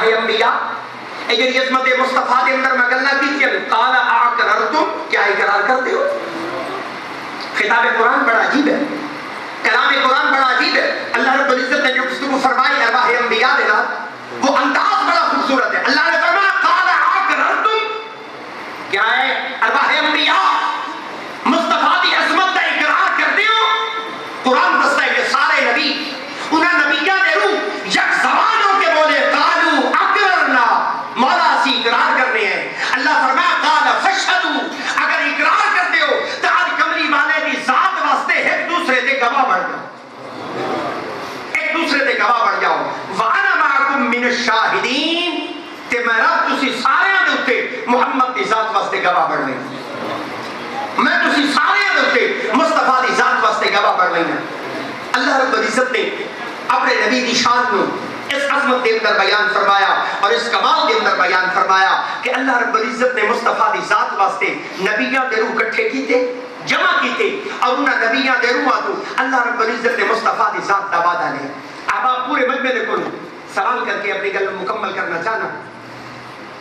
ارواح انبیاء اے جڑی عظمت مصطفیٰ دے اندر میں گلاں کیتیاں قال اقررتم کیا اقرار کرتے ہو؟ خطاب قرآن بڑا عجیب ہے، کلام قرآن بڑا عجیب ہے. اللہ رب العزت نے جو گفتگو فرمائی ارواح انبیاء دے نال وہ انداز بڑا خوبصورت ہے. اللہ نے فرمایا قال اقررتم کیا ہے ارواح انبیاء مصطفیٰ دی عظمت کا اقرار کرتے ہو؟ قرآن دستا ہے کہ سارے نبی انہاں نبیاں دے روح یک زبان ہو کے بولے قالوا اقررنا مولا اسی اقرار کرنے ہیں. اللہ فرمایا قال فاشهدوا اگر اقرار کرتے ہو تو آج کملی والے دی ذات واسطے ایک دوسرے دے گواہ بن جاؤ، ایک دوسرے دے گواہ بن جاؤ. وانا معکم من الشاہدین تے میں رب تسی سارے دے اوتے محمد دی ذات واسطے گواہ بن لیں، میں تسی سارے دے اوتے مصطفیٰ دی ذات واسطے گواہ بن لیں. اللہ رب العزت نے اپنے نبی دی شان کو اس عظمت کے اندر بیان فرمایا اور اس کمال کے اندر بیان فرمایا کہ اللہ رب العزت نے مصطفیٰ دی ذات واسطے نبیاں دے روح کٹھے کیتے جمع کیتے اور انہاں نبیاں دے روحاں تو اللہ رب العزت نے مصطفیٰ دی ذات دا وعدہ لیا. اب آپ پورے مجمع دے کول سوال کر کے اپنی گل مکمل کرنا چاہنا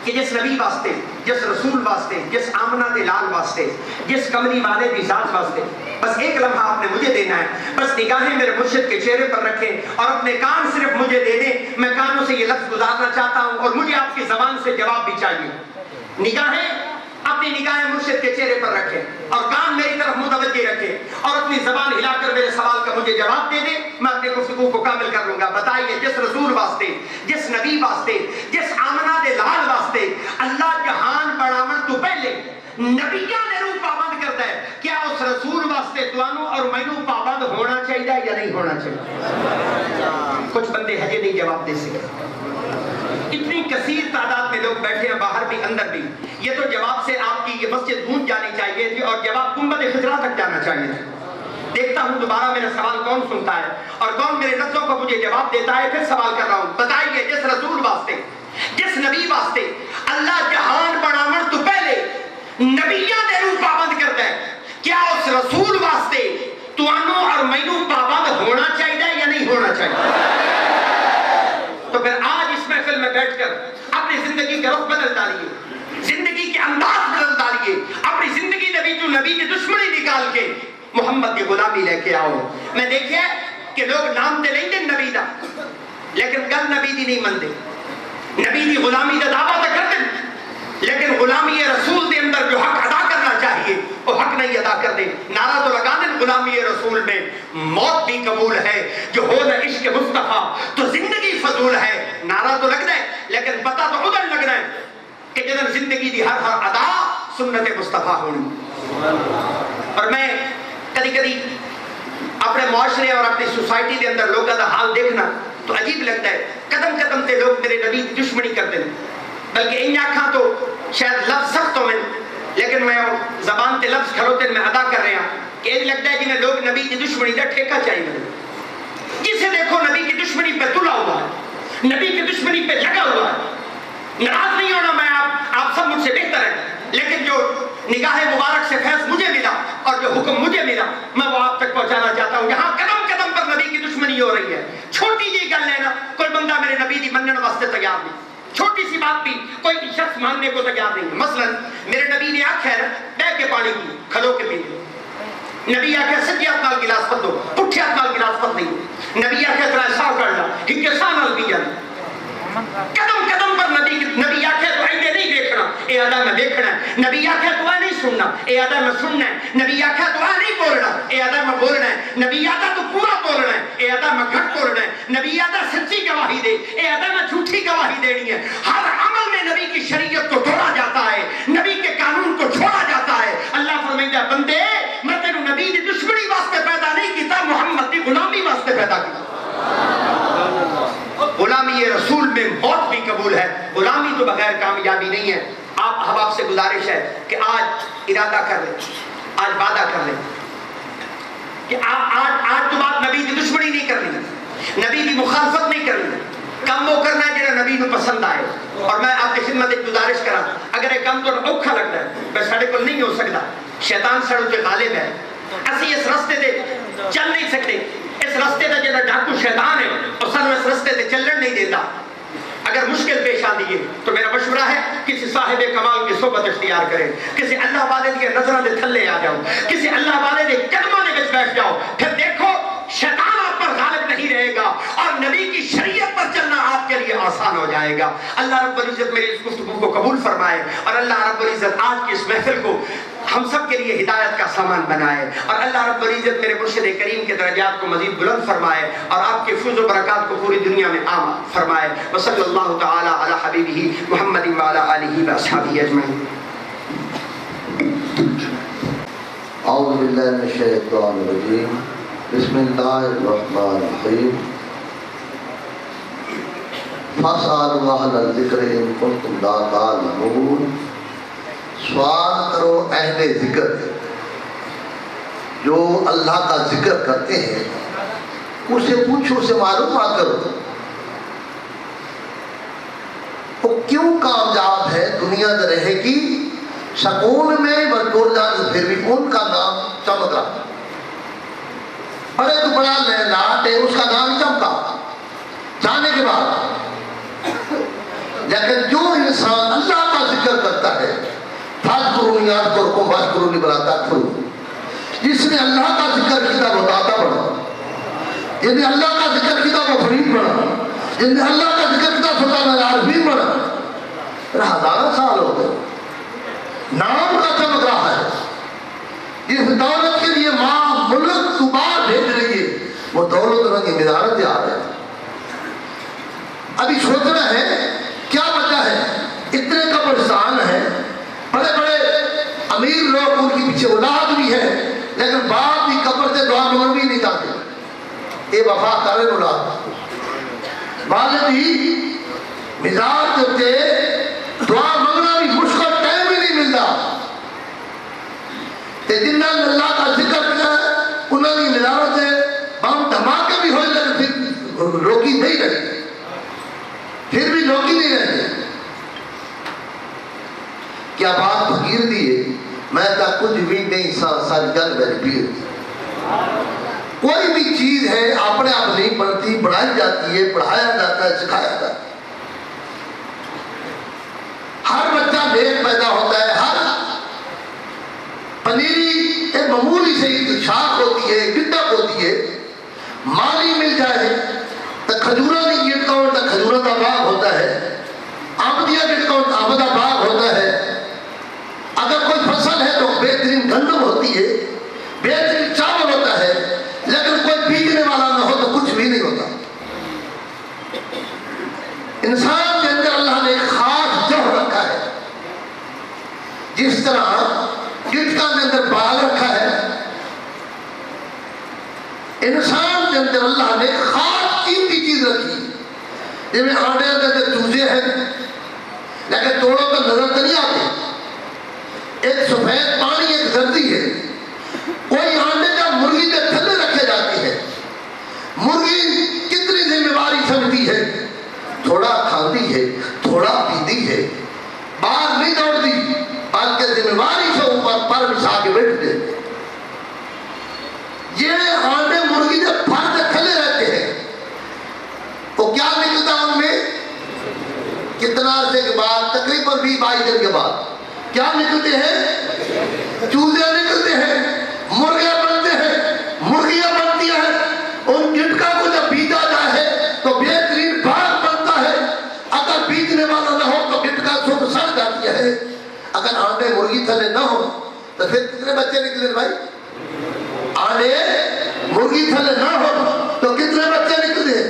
کہ جس نبی واسطے، جس رسول واسطے، جس آمنہ دے لال واسطے، جس کملی والے دی ذات واسطے بس ایک لمحہ آپ نے مجھے دینا ہے، بس نگاہیں میرے مرشد کے چہرے پر رکھیں اور اپنے کان صرف مجھے دے دیں. میں کانوں سے یہ لفظ گزارنا چاہتا ہوں اور مجھے آپ کی زبان سے جواب بھی چاہیے. نگاہیں اپنی نگاہیں مرشد کے چہرے پر رکھیں اور کان میری طرف متوجہ رکھیں اور اپنی زبان ہلا کر میرے سوال کا مجھے جواب دے دیں. میں اپنے گفتگو کو کامل کر لوں گا. بتائیے جس رسول واسطے، جس نبی واسطے، جس آمنہ دے لال واسطے اللہ جہان بناون تو پہلے نبیاں نے روح پابند کرتا ہے، کیا اس رسول واسطے توانوں اور مینوں پابند ہونا چاہیے یا نہیں ہونا چاہیے؟ کچھ بندے ہجے نہیں جواب دے سکے. اتنی کثیر تعداد میں لوگ بیٹھے ہیں باہر بھی اندر بھی. یہ تو جواب سے آپ کی یہ مسجد گونج جانی چاہیے تھی اور جواب گنبد خضرا تک جانا چاہیے تھا. دیکھتا ہوں دوبارہ میرا سوال کون سنتا ہے اور کون میرے لفظوں کو مجھے جواب دیتا ہے. پھر سوال کر رہا ہوں. بتائیے جس رسول واسطے، جس نبی واسطے اللہ جہان بناون تو پہلے نبیاں دے روح پابند کرتا ہے، کیا اس رسول واسطے توانوں اور مینوں پابند ہونا چاہیے یا نہیں ہونا چاہیے؟ تو پھر آج اس محفل میں بیٹھ کر اپنی زندگی کا رخ بدل ڈالیے، زندگی کے انداز بدل ڈالیے، اپنی زندگی نبی کی دشمنی نکال کے محمد کی غلامی لے کے آؤ. میں دیکھے کہ لوگ نام دے لیں گے نبی دا لیکن گل نبی دی نہیں مندے، نبی دی غلامی دا دعویٰ تو کر دیں لیکن غلامی رسول دے اندر جو حق ادا کرنا چاہیے وہ حق نہیں ادا کر دیں. نعرہ تو لگا دیں غلامی رسول میں موت بھی قبول ہے، جو ہو نہ عشق مصطفیٰ تو زندگی فضول ہے. نعرہ تو لگ رہا ہے لیکن پتہ تو ادھر لگ رہا ہے کہ جدن زندگی دی ہر ادا سنت مصطفیٰ ہونی. اور میں کدی کدی اپنے معاشرے اور اپنی سوسائٹی کے اندر لوگوں کا حال دیکھنا تو عجیب لگتا ہے. قدم قدم تے لوگ میرے نبی کی دشمنی کرتے ہیں، بلکہ ان آنکھاں تو شاید لفظ سخت ہو لیکن میں زبان تے لفظ کھلوتے میں ادا کر رہے ہیں کہ یہ لگتا ہے جنہیں لوگ نبی کی دشمنی کا ٹھیکہ چاہیے. جسے دیکھو نبی کی دشمنی پہ تلا ہوا ہے، نبی کی دشمنی پہ لگا ہوا ہے. ناراض نہیں ہونا، میں آپ سب مجھ سے بہتر ہیں لیکن جو نگاہ مبارک سے فیض مجھے ملا اور جو حکم مجھے ملا میں وہ آپ تک پہنچانا چاہتا ہوں. یہاں قدم قدم پر نبی کی دشمنی ہو رہی ہے. چھوٹی جی گل ہے نا، کوئی بندہ میرے نبی دی منن واسطے تیار نہیں، چھوٹی سی بات بھی کوئی شخص ماننے کو تیار نہیں. مثلا میرے نبی نے آنکھ ہے نا بہ کے پانی پی، کھلو کے پی. نبی آکھے سجی ہاتھ نال گلاس پھر دو، پٹھے ہاتھ نال گلاس پھر نہیں. نبی آکھے ترا سا کر لا، ہکے سا نال پی جانا. قدم قدم پر نبی آکھے تو اینے نہیں دیکھنا، اے ادا میں دیکھنا ہے. نبی آکھے تو اے نہیں سننا، اے ادا میں سننا ہے. نبی آکھے تو اے نہیں بولنا، اے ادا میں بولنا ہے. نبی آکھے تو پورا بولنا ہے، اے ادا میں گھٹ بولنا ہے. نبی آکھے سچی گواہی دے، اے ادا میں جھوٹی گواہی دینی ہے. ہر عمل میں نبی کی شریعت کو توڑا جاتا ہے، نبی کے قانون کو چھوڑا جاتا ہے. اللہ فرمائے بندے میں تینوں نبی دی دشمنی واسطے پیدا نہیں کیتا، محمد دی غلامی واسطے پیدا کیتا. غلامی رسول میں موت بھی قبول ہے، غلامی تو بغیر کامیابی نہیں ہے. آپ احباب سے گزارش ہے کہ آج ارادہ کر لیں، آج وعدہ کر لیں کہ آج تو بات نبی کی دشمنی نہیں کرنی، نبی کی مخالفت نہیں کرنی. کم وہ کرنا ہے جنہیں نبی کو پسند آئے. اور میں آپ کی خدمت ایک گزارش کرا، اگر یہ کام تو اوکھا لگتا ہے میں ساڑھے کو نہیں ہو سکتا، شیطان ساڑھوں سے غالب ہے، اسی اس رستے دے چل نہیں سکتے. اس رستے دا جنہیں ڈاکو شیطان ہے اور سانو اس رستے تے چلن نہیں دیتا. اگر مشکل پیش دیے تو میرا مشورہ ہے کسی صاحب کمال کی صحبت اختیار کریں, کسی اللہ والے کے نظروں دے تھلے آ جاؤ, کسی اللہ والے کے قدموں دے وچ بیٹھ جاؤ, پھر دیکھو شیطان آپ پر غالب نہیں رہے گا اور نبی کی شریعت پر چلنا آپ کے لیے آسان ہو جائے گا. اللہ رب العزت میری اس گفتگو کو قبول فرمائے اور اللہ رب العزت آج کی اس محفل کو ہم سب کے لیے ہدایت کا سامان بنائے, اور اللہ رب العزت میرے مرشد کریم کے درجات کو مزید بلند فرمائے اور آپ کے فیض و برکات کو پوری دنیا میں عام فرمائے. وصلی اللہ تعالی علی حبیبہ محمد وعلی آلہ واصحابہ اجمعین. اعوذ باللہ من الشیطان الرجیم. بسم اللہ الرحمن الرحیم. فاسألوا اہل الذکر ان کنتم لا تعلمون. سوال کرو اہل ذکر جو اللہ کا ذکر کرتے ہیں, اسے پوچھو, اسے معلومات کرو وہ کیوں کامیاب ہے دنیا میں رہے گی سکون میں مزدور جان, پھر بھی ان کا نام چمک رہا. بڑے تو بڑا نعت ہے, اس کا نام چمکا جانے کے بعد. لیکن جو انسان اللہ کا ذکر کرتا ہے, فاذکرونی اذکرکم واشکرونی ولا تکفرون, جس نے اللہ کا ذکر کیا وہ داتا بڑا, جس نے اللہ کا ذکر کیا وہ فرید بڑا, جس نے اللہ کا ذکر کیا سلطان العارفین بڑا. ہزاروں سال ہو گئے, نام کا چمک رہا ہے. اس دولت کے لیے ماں ملک دوبار بھیج رہی ہے, وہ دولت رنگ نظارت آ رہے ہیں. ابھی سوچنا ہے کیا وجہ ہے. اتنے قبرستان ہیں, بڑے بڑے امیر لوگ, ان کی پیچھے اولاد بھی ہے, لیکن باپ بھی قبر سے دعا مانگ بھی نہیں جاتے. یہ وفا کرے اولاد, والد ہی مزاج ہوتے, دعا مانگنا بھی مشکل, ٹائم ہی نہیں ملتا. جنہوں نے اللہ کا ذکر کیا انہوں نے نظارت سے بم دھماکے بھی ہوئے, لیکن پھر روکی نہیں رہی, پھر بھی روکی نہیں رہتی. کیا بات فقیر دی ہے, میں تا کچھ بھی نہیں, ساری گل میری پیر. کوئی بھی چیز ہے اپنے آپ نہیں بنتی, بڑھائی جاتی ہے, پڑھایا جاتا ہے, سکھایا جاتا ہے. ہر بچہ نیک پیدا ہوتا ہے, ہر پنیری ایک معمولی سے شاخ ہوتی ہے, گڈک ہوتی ہے, مالی مل جائے تو کھجوروں کی گٹکاؤں تو کھجوروں کا باغ ہوتا ہے, آمدیا گٹکاؤں تو آمد کا باغ ہوتا ہے. اگر کوئی فصل ہے تو بہترین گندم ہوتی ہے, بہترین چاول ہوتا ہے, لیکن کوئی بیجنے والا نہ ہو تو کچھ بھی نہیں ہوتا. انسان کے اندر اللہ نے ایک خاص جوہر رکھا ہے, جس طرح گٹکا کے اندر بال رکھا ہے, انسان کے اندر اللہ نے خاص قیمتی چیز رکھی. جس میں آنڈے کے اندر چوزے ہیں, لیکن توڑوں کا نظر تو نہیں آتے. ایک سفید پانی, ایک زردی ہے. کوئی آنڈے کا مرغی کے تھلے رکھے جاتے ہیں. مرغی کتنی ذمہ داری سمجھتی ہے, تھوڑا کھاتی ہے, تھوڑا پیتی ہے, باہر نہیں دوڑتی, بلکہ ذمہ داری سے اوپر پر بچھا کے بیٹھتے. یہ آنڈے مرغی کے پھر کے تھلے رہتے ہیں. تو کیا نکلتا ان میں, کتنا عرصے کے بعد, تقریباً 20-22 دن کے بعد کیا نکلتے ہیں, چوزے نکلتے ہیں, مرغیاں بنتے ہیں, مرغیاں بنتی ہیں. ان گٹکا کو جب بیجا جائے تو بہترین باغ بنتا ہے. اگر بیجنے والا نہ ہو تو گٹکا سوکھ سڑ جاتی ہے. اگر آنڈے مرغی تھلے نہ ہو تو پھر کتنے بچے نکلے بھائی, آنڈے مرغی تھلے نہ ہو تو کتنے بچے نکلے.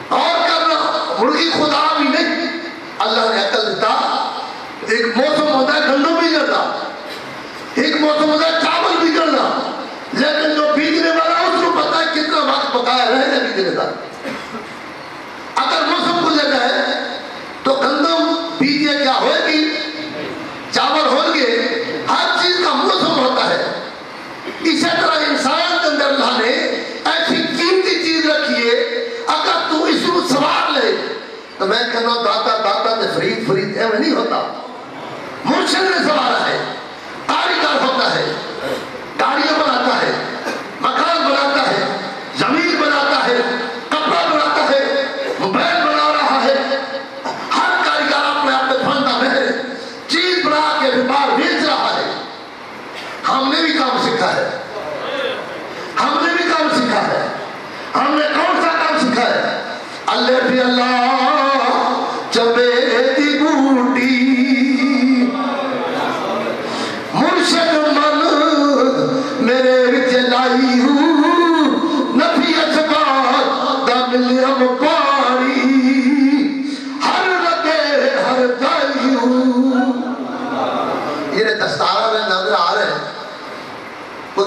اور کرنا, مرغی خدا بھی نہیں, اللہ نے عقل دیتا. ایک موسم ہوتا ہے گندم بھی کرتا, ایک موسم ہوتا ہے چاول بھی کرنا, لیکن جو بیجنے والا اس کو پتا ہے کتنا وقت پکایا رہے گا بیجنے کا. اگر موسم گزر جائے تو گندم بیجے کیا ہوئے گی, چاول ہوں گے, ہر چیز کا موسم ہوتا ہے. اسی طرح انسان کے اندر اللہ نے ایسی قیمتی چیز رکھی ہے, اگر تو اس کو سوار لے تو میں کہنا داتا داتا نے فرید فرید ایویں نہیں ہوتا. مرشد نے سوارا ہے, کاریگر ہوتا ہے, گاڑیاں بناتا ہے, مکان بناتا ہے, زمین بناتا ہے, کپڑا بناتا ہے, موبائل بنا رہا ہے, ہر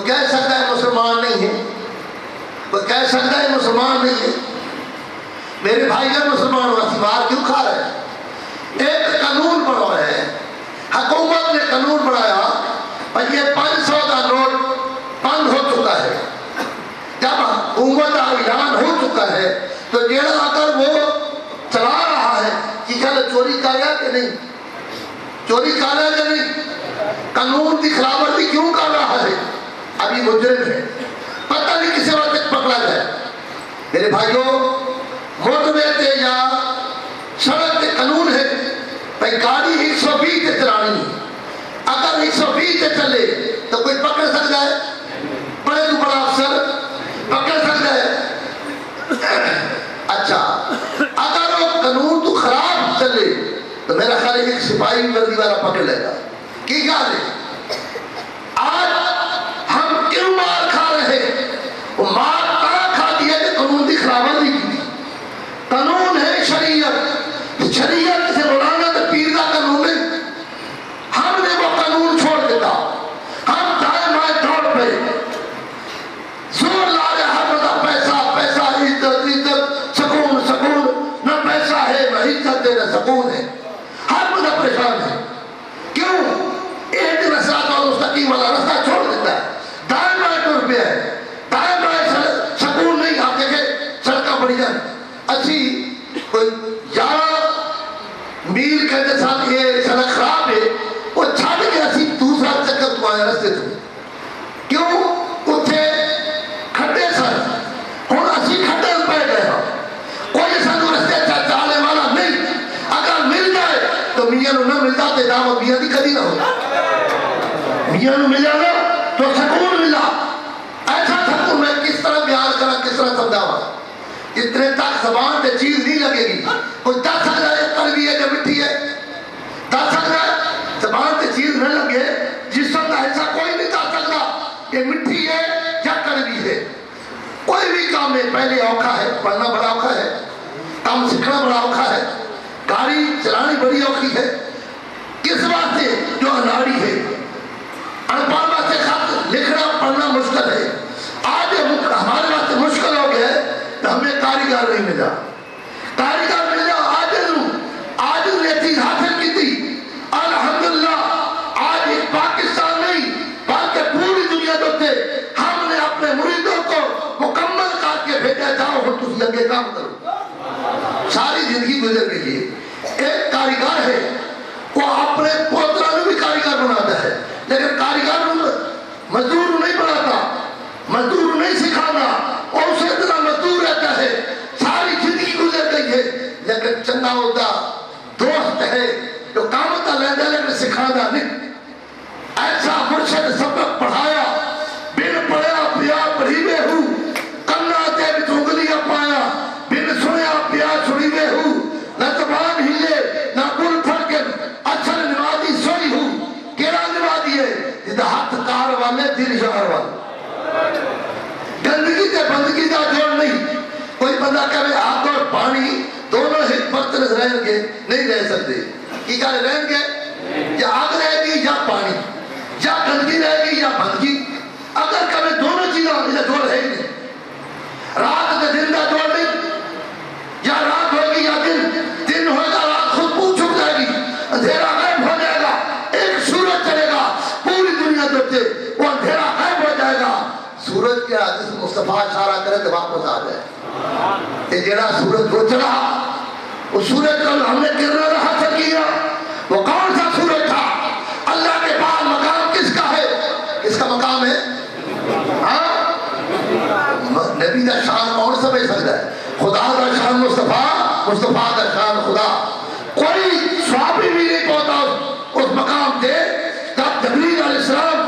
کوئی کہہ سکتا ہے مسلمان نہیں ہے؟ کوئی کہہ سکتا ہے مسلمان نہیں ہے؟ میرے بھائی جان مسلمان واسی مار کیوں کھا رہے ہیں؟ ایک قانون بنا ہے، حکومت نے قانون بنایا اور یہ 500 کا نوٹ بند ہو چکا ہے۔ جب حکومت کا اعلان ہو چکا ہے تو جیڑا اگر وہ چلا رہا ہے کہ چلو چوری کر رہا کہ نہیں، چوری کر رہا کہ نہیں، قانون کی خلاف ورزی کیوں کر رہا ہے، ابھی مجرم ہے، پتہ نہیں کسی وقت تک پکڑا جائے۔ میرے بھائیوں، موٹر وے تے یا سڑک تے قانون ہے بھائی گاڑی 120 تے چلانی، اگر 120 تے چلے تو کوئی پکڑ سکتا ہے؟ بڑے تو بڑا افسر پکڑ سکتا ہے؟ اچھا، اگر وہ قانون تو خراب چلے تو میرا خیال ہے ایک سپاہی وردی والا پکڑ لے گا۔ کی خیال ہے؟ آج ہم کیوں مار کھا رہے ہیں؟ وہ مار کھا دیا کہ قانون کی خلاف ورزی کی۔ قانون ہے شریعت، شریعت سے مولانا تو پیر کا قانون ہے، ہم نے وہ قانون چھوڑ دیتا، ہم دائیں بائیں دوڑ پہ زور لا رہے، ہر بندہ پیسہ پیسہ، عزت عزت، سکون سکون، نہ پیسہ ہے نہ عزت ہے نہ سکون ہے، ہر بندہ پریشان ہے۔ کیوں؟ ایک دن صراط المستقیم والا راستہ چھوڑ دیتا ہے، دائیں بائیں ٹر پہ ہے، دائیں بائیں سکون نہیں۔ آپ دیکھیں سڑکیں بڑی جان اچھی، کوئی 11 میل کے ساتھ یہ سڑک خراب ہے، وہ چھاڑ کے اسی دوسرا چکر تو آیا رستے تو کیوں؟ اتھے کھڈے سن، ہوں اسی کھڈے پہ گئے ہاں، کوئی سانو رستے چالے والا نہیں۔ اگر مل جائے تو میاں نو نہ ملتا تو دعوت میاں دی کدی نہ ہوتا، میاں نو ملا نا تو سکون ملا۔ ایسا سکون میں کس طرح بیان کرا، کس طرح سمجھاوا، اتنے تک زبان تے چیز نہیں لگے گی۔ کوئی دس سکتا ہے کڑوی ہے یا مٹھی ہے، دس سکتا ہے زبان تے چیز نہ لگے، جسم کا ایسا کوئی نہیں دس سکتا کہ مٹھی ہے یا کڑوی ہے۔ کوئی بھی کام میں پہلے اوکھا ہے، پڑھنا بڑا اوکھا ہے، کام سیکھنا بڑا اوکھا ہے، گاڑی چلانی بڑی اوکھی ہے۔ کس واسطے؟ جو اناڑی ہے، ان پڑھ واسطے خط لکھنا پڑھنا مشکل ہے۔ آج ہمارے واسطے مشکل ہو گیا ہے تو ہمیں کاریگر نہیں ملا، کاریگر ملا آج نے چیز حاصل کی تھی الحمدللہ۔ آج ایک پاکستان نہیں بلکہ پوری دنیا دوتے ہم نے اپنے مریدوں کو مکمل کر کے بھیجا، جاؤ ہم تسی لگے کام کرو۔ ساری زندگی گزر گئی ہے، ایک کاریگر ہے وہ اپنے پوترا بھی کاریگر بناتا ہے، لیکن کاریگر مزدور نہیں بناتا، مزدور نہیں سکھانا، اور اسے اتنا مزدور رہتا ہے، ساری زندگی گزر گئی ہے، لیکن چنگا ہوتا دوست ہے جو کام تا لینا لیکن سکھانا نہیں۔ ایسا مرشد سبق پڑھایا، بن پڑھیا پیا پڑھیوے ہوں، کنا تے بچ انگلیاں پایا، بن سنیا پیا سنیوے ہوں، نہ زبان ہلے نہ بل پھڑکے، اچھل نمازی سوئی ہوں، کیڑا نمازی ہے جدہ ہاتھ کار والے دل شہر والے۔ گندگی تے بندگی کا جوڑ نہیں، کوئی بندہ کہے آگ اور پانی دونوں ہی برتن رہیں گے، نہیں رہ سکتے۔ کی کہا رہیں گے؟ یا آگ رہے گی یا پانی، یا گندگی رہے گی یا بندگی۔ اگر کبھی دونوں چیزیں اسے جوڑ ہے نہیں، رات کا دن کا جوڑ نہیں، یا رات ہوگی یا دن، دن ہوگا رات خود پوچھ چھپ جائے گی، اندھیرا غائب ہو جائے گا، ایک سورج چلے گا پوری دنیا دوتے، وہ اندھیرا غائب ہو جائے گا۔ سورج کے حدیث مصطفیٰ اشارہ کرے تو واپس آ جائے۔ یہ جڑا سورج وہ چلا، وہ سورج کو ہم نے کرنا رہا سکیا، وہ کون سا سورج تھا؟ اللہ کے بعد مقام کس کا ہے؟ کس کا مقام ہے؟ ہاں؟ نبی کا شان کون سمجھ سکتا ہے؟ خدا کا شان مصطفیٰ، مصطفیٰ کا شان خدا۔ کوئی صحابی بھی نہیں پہنچا اس مقام سے۔ جب جبریل علیہ السلام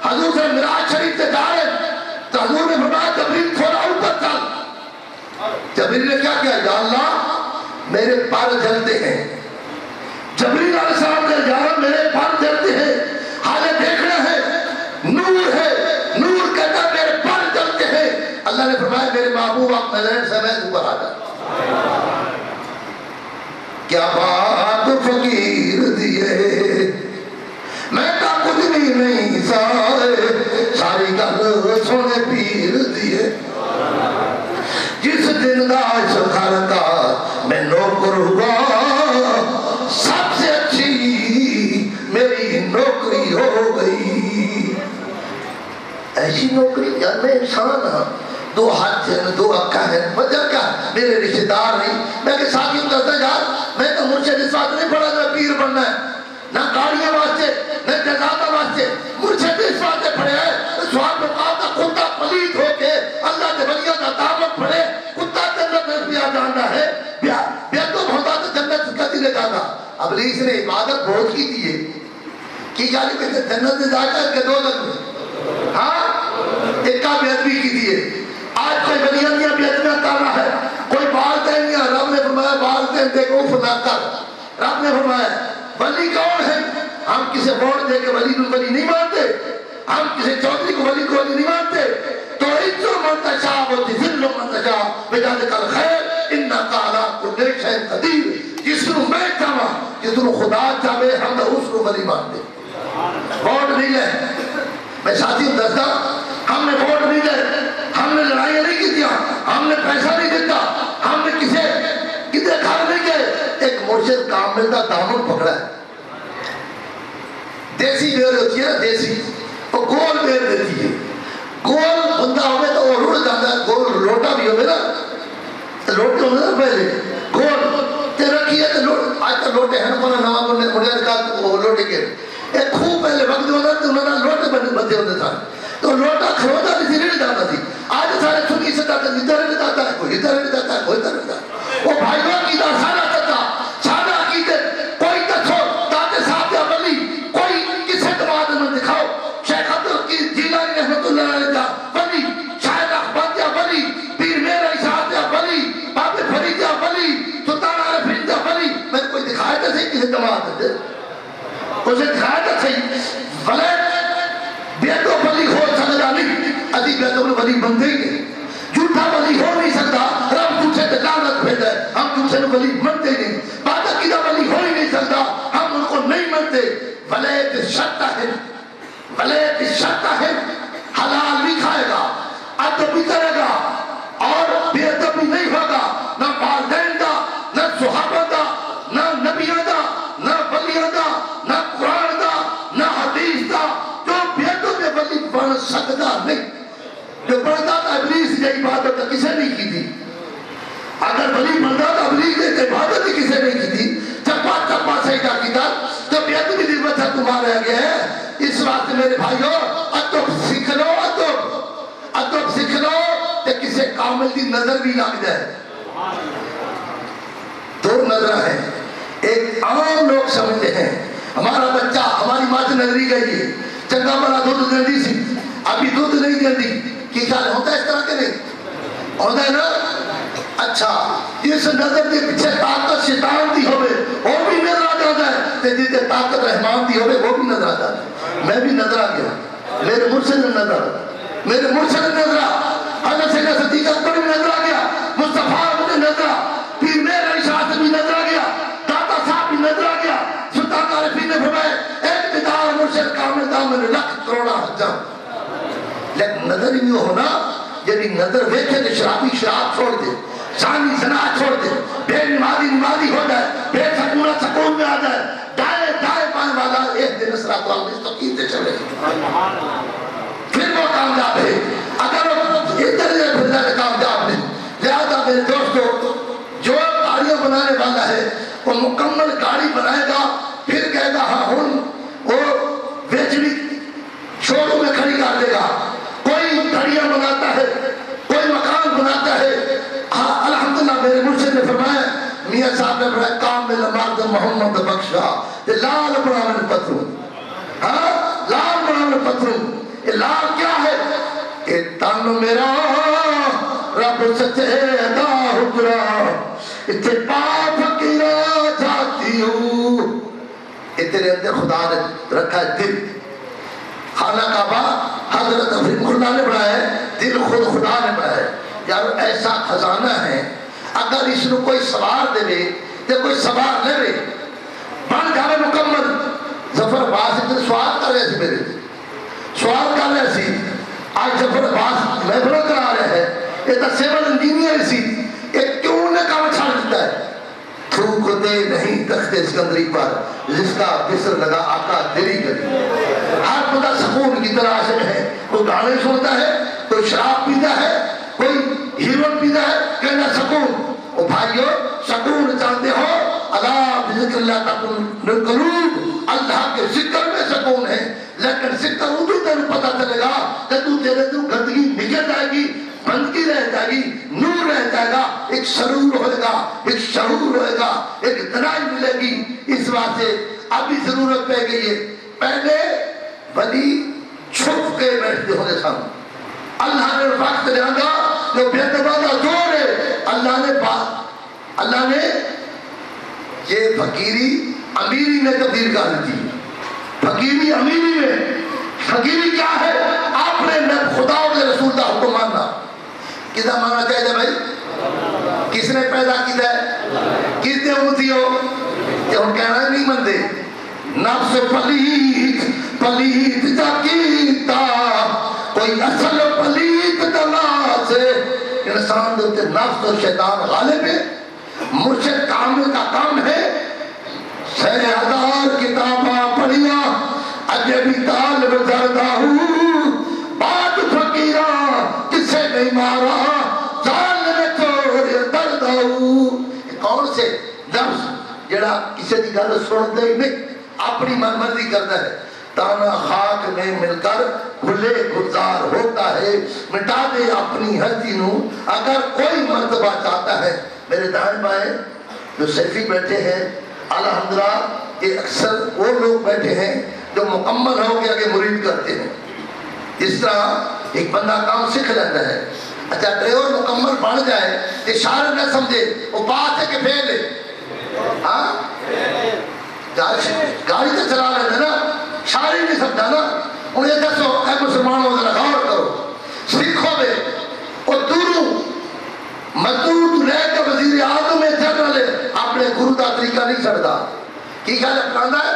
حضور سے معراج شریف سے جا رہے تو حضور نے فرمایا جبریل تھوڑا اوپر چل۔ جبریل نے کیا کیا؟ یا اللہ میرے پر جلتے ہیں۔ جبریل علیہ السلام نے جا رہا میرے پر جلتے ہیں، حالے دیکھنا ہے، نور ہے، نور کہتا میرے پر جلتے ہیں۔ اللہ نے فرمایا میرے محبوب آپ ملین سے میں اوپر آ جا۔ کیا بات فقیر دیئے میں تا کچھ بھی نہیں سارے، ساری گل ایسی نوکری یار میں انسان ہاں, 2 ہاتھ ہیں 2 آنکھیں ہیں, وجہ کیا میرے رشتے دار نہیں. میں کہ ساتھیوں کہتا یار میں تو مرشد اس واسطے نہیں پڑھا کہ پیر بننا ہے, نہ گاڑیاں واسطے نہ جزادہ واسطے, مرشد اس واسطے پڑھے ہے سوال مقام کا کتا پلید ہو کے اللہ کے ولیوں کا دعوت پڑھے. کتا جنت میں بھی آ جانا ہے, بیتوب ہوتا تو جنت کتی لے جانا. ابلیس نے عبادت بہت کی تھی کہ جانے میں جنت میں جاتا ہے کہ 2 دن ہاں ایک کا بیعتبی کی تھی. آج کوئی ولیانیاں بیعتبیاں کر رہا ہے, کوئی والدینیاں. رب نے فرمایا والدین دیکھو فنا کر. رب نے فرمایا ولی کون ہے؟ ہم کسی ووٹ دے کے ولی نہیں مانتے, ہم کسی چودھری کو ولی نہیں مانتے. تو عزو منتشا و ذل منتشا بجانب الخیر انکا علی کل شیء قدیر. جس کو میں چاہاں جس کو خدا چاہے ہم اس کو ولی مانتے. ووٹ نہیں لے, میں ساتھیوں دستا ہم نے ووٹ نہیں لے, ہم نے لڑائیاں نہیں کی دیا, ہم نے پیسہ نہیں دیتا, ہم نے کسی گھر نہیں گئے. ایک مرشد کامل کا دامن پکڑا ہے. دیسی بیل ہوتی ہے نا, دیسی وہ گول بیل دیتی ہے. گول بندہ ہوئے تو وہ رڑ جاتا ہے, گول لوٹا بھی ہوئے نا, لوٹے ہوئے نا پہلے گول تے رکھی ہے تو آج تک لوٹے ہیں نا نواب مڑیار کا وہ لوٹے کے ایک خوب پہلے وقت ہوتا تو انہوں نے لوٹے بندے ہوتے تھا تو لوٹا کھروتا بھی نہیں جاتا تھی. آج سارے چھنی سے جاتا ہے, ادھر نہیں جاتا ہے, کوئی ادھر نہیں جاتا ہے, کوئی ادھر نہیں جاتا ہے. وہ بھائیوں کی دا سارا چتا سارا عقیدے کوئی تچھو داتے صاحب یا ولی کوئی کسے دماغ میں دکھاؤ. شیخ عبد کی جیلانی رحمت اللہ علیہ کا ولی, شاہد احمد یا ولی, پیر میرا اشاعت یا ولی, باب فرید یا ولی, سلطان عارفین یا ولی. میں کوئی دکھایا تھا صحیح کسے دماغ میں اسے دکھایا تھا صحیح. بھلے بیتو ولی ہو سکتا نہیں, ادھی بیتو ولی بنتے ہی نہیں. جھوٹا ولی ہو نہیں سکتا, رب جھوٹے تے لعنت بھیجا ہے, ہم جھوٹے کو ولی مانتے ہی نہیں. بات عقیدہ ولی ہو ہی نہیں سکتا, ہم ان کو نہیں مانتے. ولیت شرطہ ہے, ولیت شرطہ ہے, حلال بھی کھائے گا, ادب بھی کرے گا, اور بے ادب بھی نہیں ہوگا. نہ والدین دا, نہ صحابہ دا, نہ نبیوں دا, نہ ولیوں دا, نہ قرآن دا, نہ حدیث دا. جو بے ادب میں ولی بن سکتا نہیں. جو بنتا تھا ابلیس یہ عبادت کسے نہیں کی تھی. اگر ولی بنتا تھا ابلیس نے عبادت کسے نہیں کی تھی. چپا چپا سجدہ کیتا تو بے ادبی دی وجہ تمہارے آگے ہے. اس واسطے میرے بھائیو ادب سیکھ لو, ادب سیکھ لو کہ کسے کامل دی نظر بھی لگ جائے. 2 نظریں ہیں. ایک عام لوگ سمجھتے ہیں ہمارا بچہ ہماری ماں سے نظری گئی ہے, چنگا بڑا دودھ دیندی سی, ابھی دودھ نہیں دیندی. کی خیال ہوتا ہے اس طرح کے نہیں ہوتا ہے نا. اچھا اس نظر کے پیچھے طاقت شیطان دی ہوئے وہ بھی نظر آ جاتا ہے, تے جی تے طاقت رحمان دی ہوئے وہ بھی نظر آ جاتا ہے. میں بھی نظر آ گیا, میرے مرشد نے نظر, میرے مرشد نے نظر, حضرت سیدنا صدیق اکبر بھی نظر آ گیا, مصطفیٰ نے نظر, پیر میرا اشاعت بھی نظر آ گیا, داتا صاحب بھی نظر آ گیا. سلطان عارفین نے فرمایا ایک دیدار مرشد کامل دامن لکھ کروڑا حجاں. لیکن نظر ہی نہیں ہونا, یعنی نظر ویکھے تو شرابی شراب چھوڑ دے, زانی زنا چھوڑ دے, بے نمازی نمازی ہو جائے, بے سکونہ سکون میں آ جائے, دائیں دائیں بائیں والا ایک دن صراط المستقیم سے چلے, پھر وہ کامیاب ہے. اگر وہ ادھر ادھر پھر جائے کامیاب نہیں. لہذا میرے دوستو جو گاڑیاں بنانے والا ہے وہ مکمل گاڑی بنائے گا, پھر کہے گا ہاں ہوں وہ بیچنی شوروم میں کھڑی کر دے گا. کوئی گھڑیاں بناتا ہے, کوئی مکان بناتا ہے. ہاں الحمدللہ میرے مرشد نے فرمایا, میاں صاحب نے فرمایا کامل مرد محمد بخشا لال برامن پتھر. ہاں لال برامن پتھر. یہ لال کیا ہے؟ کہ تن میرا رب سچے دا حجرا اتنے پاپ فقیرہ جاتی ہوں. اتنے اندر خدا نے رکھا ہے دل. خانہ کعبہ حضرت افریم خدا نے بنایا ہے, دل خود خدا نے بنایا ہے. یار ایسا خزانہ ہے, اگر اس نے کوئی سوار دے یا کوئی سوار لے بن جاوے مکمل. ظفر عباس اتنے سوال کر رہے تھے, میرے سوال کر رہے تھے. آج ظفر عباس محفل کرا رہے ہیں, یہ تو سیول انجینئر سی, یہ کیوں نے کام چھاڑ دیتا ہے, تھوک دے نہیں تخت سکندری پر جس کا بسر لگا آقا دلی گلی. ہر بندہ سکون کی تلاش میں ہے. کوئی گانے سنتا ہے, کوئی شراب پیتا ہے, کوئی ہیروئن پیتا ہے, کہنا سکون. او بھائیو سکون چاہتے ہو, اللہ بذکر اللہ تکن القلوب, اللہ کے ذکر میں سکون ہے. لیکن ذکر اردو تیرے پتہ چلے گا کہ تو تیرے تو گندگی نکل جائے گی, بندگی رہ جائے گی, نور رہ جائے گا, ایک سرور ہوئے گا, ایک شعور ہوئے گا, ایک دنائی ملے گی. اس بات سے ابھی ضرورت پہ گئی ہے. پہلے ولی چھپ کے بیٹھتے ہوتے سن. اللہ نے وقت جانا جو بے دبانا دور ہے. اللہ نے یہ فقیری امیری میں تبدیل کر دی. فقیری امیری میں, فقیری کیا ہے؟ آپ نے خدا اور رسول کا حکم ماننا. کس کا ماننا چاہیے بھائی؟ کس نے پیدا کیا ہے؟ کس نے امتی ہو کہ ہم کہنا نہیں مندے. نفس پلیت پلیت جا کیتا کوئی اصل پلیت دلا سے. انسان دیتے نفس اور شیطان غالب ہے. مرشد کامل کا کام ہے سہ ہزار کتاباں پڑھیا اجے بھی طالب زردہ ہوں, بات فقیرہ کسے نہیں مارا جان میں چھوڑے دردہ ہوں. کون سے نفس جڑا کسی کی گل سنتے ہی نہیں, اپنی من مرضی کرتا ہے. تانا خاک میں مل کر کھلے گلزار ہوتا ہے, مٹا دے اپنی ہستی نو اگر کوئی مرتبہ چاہتا ہے. میرے دائیں بائیں جو سیفی بیٹھے ہیں الحمدللہ, یہ اکثر وہ لوگ بیٹھے ہیں جو مکمل ہو کے آگے مرید کرتے ہیں. اس طرح ایک بندہ کام سکھ لیتا ہے, اچھا ڈرائیور مکمل بن جائے, اشارہ نہ سمجھے, وہ بات ہے کہ فیل ہے. ہاں گاڑی تو چلا لیتے نا, شاعری نہیں سمجھا نا. انہیں دسو اے مسلمانوں ذرا غور کرو, سکھو بے وہ دوروں مزدور رہ کے وزیر اعظم میں جنرل اپنے گرو کا طریقہ نہیں چڑھتا. کی خیال اپنا ہے؟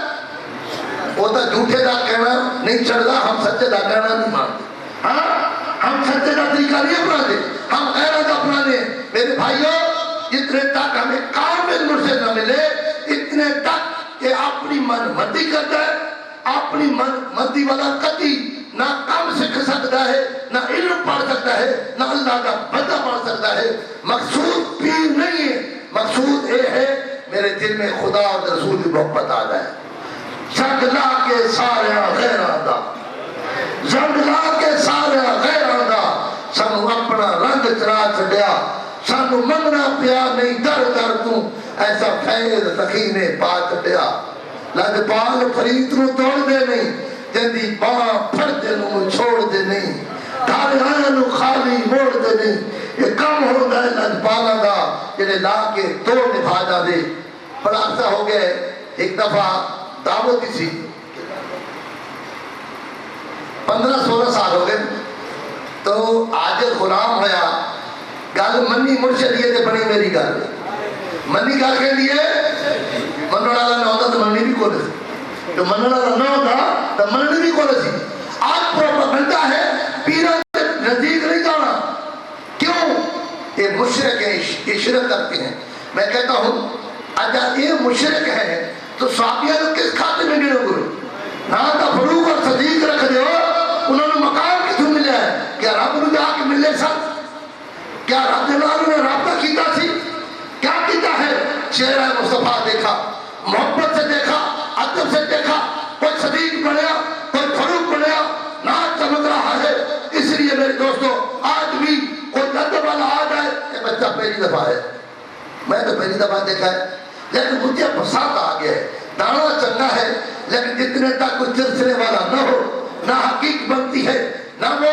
وہ تو جھوٹے کا کہنا نہیں چڑھتا, ہم سچے کا کہنا نہیں مانتے. ہاں ہم سچے کا طریقہ نہیں اپناتے, ہم غیرت کا اپناتے. میرے بھائیوں جتنے تک ہمیں کامل مرشد نہ ملے اتنے تک کہ اپنی من مندی کرتا ہے. اپنی من مندی والا کتی نہ کم سکھ سکتا ہے, نہ علم پڑھ سکتا ہے, نہ اللہ کا بندہ پڑھ سکتا ہے. مقصود پیر نہیں ہے, مقصود یہ ہے میرے دل میں خدا اور رسول کی محبت آ جائے. جنگ لا کے سارے غیر آدھا, جنگ لا کے سارے غیر آدھا, سانو اپنا رنگ چرا چھڈیا, سانو منگنا پیا نہیں در در تو, ایسا فیض سخی نے پا چھڈیا. لجپال فرید نو توڑ دے نہیں, جندی باں پھڑ دے نو چھوڑ دے نہیں, دھارے آیا نو خالی موڑ دے نہیں. یہ کم ہو گئے لجپالا دا جنہیں لا کے توڑ نبھا جا دے. بڑا عرصہ ہو گئے, ایک دفعہ دعوت ہی سی, 15-16 سال ہو گئے, تو آج غلام ہویا گل منی مرشدیے تے بنی میری گل. منی گل کے لیے منن والا نہ ہوتا تو مننی بھی کون سی, جو منن والا نہ ہوتا تو مننی بھی کون سی. آج پروپیگنڈا ہے پیروں کے نزدیک نہیں جانا. کیوں؟ یہ مشرک ہیں, یہ شرک کرتے ہیں. میں کہتا ہوں اگر یہ مشرک ہیں تو صحابیہ کو کس کھاتے میں گرو گرو نہ تو فروغ اور صدیق رکھ دے ہو, انہوں نے مقام کتوں ملے ہے؟ کیا رب نے جا کے ملے سب؟ کیا رب نے رابطہ کیتا سی؟ کیا کیتا ہے؟ چہرہ مصطفیٰ دیکھا, محبت سے دیکھا, ادب سے دیکھا, کوئی صدیق بنیا, کوئی فروغ بنیا, نہ چمک رہا ہے. اس لیے میرے دوستو آج بھی کوئی ادب والا آ جائے, یہ بچہ پہلی دفعہ ہے, میں تو پہلی دفعہ دیکھا ہے, لیکن مجھے پسند آ گیا ہے. دانا چنگا ہے لیکن جتنے تک کوئی چرچنے والا نہ ہو, نہ حقیق بنتی ہے, نہ وہ